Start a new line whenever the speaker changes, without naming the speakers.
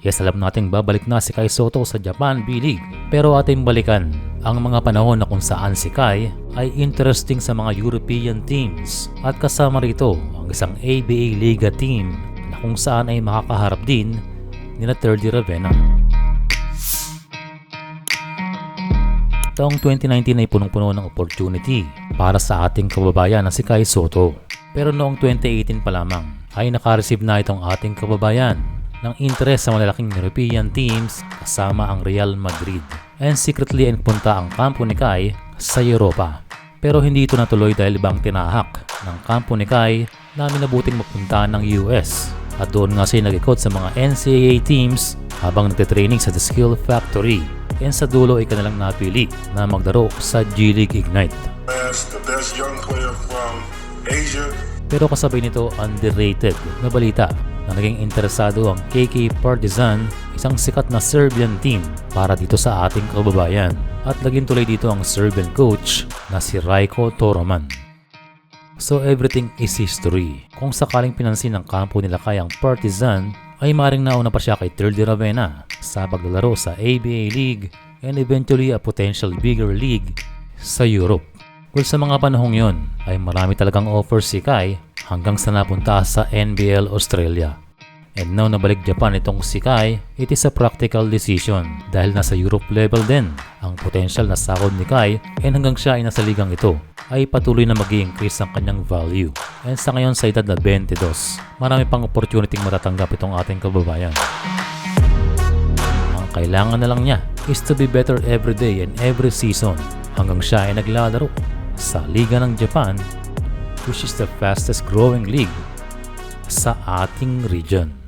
Yes, alam nating babalik na si Kai Sotto sa Japan B-League. Pero ating balikan ang mga panahon na kung saan si Kai ay interesting sa mga European teams at kasama rito ang isang ABA Liga team na kung saan ay makakaharap din ni Terdy Ravenna. Taong 2019 ay punong-puno ng opportunity para sa ating kababayan na si Kai Sotto. Pero noong 2018 pa lamang ay nakareceive na itong ating kababayan ng interes sa malalaking European teams kasama ang Real Madrid. And secretly ay punta ang kampo ni Kai sa Europa. Pero hindi ito natuloy dahil ibang tinahak ng kampo ni Kai na minabuting mapunta ng US. At doon nga siya nag-ikot sa mga NCAA teams habang nagtitraining sa The Skill Factory. And sa dulo ay kanilang napili na magdaro sa G-League Ignite.
The best young player from Asia.
Pero kasabay nito underrated na balita na naging interesado ang KK Partizan, isang sikat na Serbian team para dito sa ating kababayan. At naging tuloy dito ang Serbian coach na si Rajko Toroman. So everything is history. Kung sakaling pinansin ng kampo nila kay ang Partizan, ay maring nauna pa siya kay Terdy Ravenna sa paglalaro sa ABA League and eventually a potential bigger league sa Europe. Well, sa mga panahong yon ay marami talagang offers si Kai hanggang sa napunta sa NBL Australia. And now nabalik Japan itong si Kai, it is a practical decision dahil nasa Europe level din ang potential na sahod ni Kai and hanggang siya ay nasa ligang ito ay patuloy na mag-i-increase ang kanyang value. And sa ngayon sa edad na 22, marami pang opportunity matatanggap itong ating kababayan. Ang kailangan na lang niya is to be better every day and every season hanggang siya ay naglalaro sa Liga ng Japan, which is the fastest growing league sa ating region.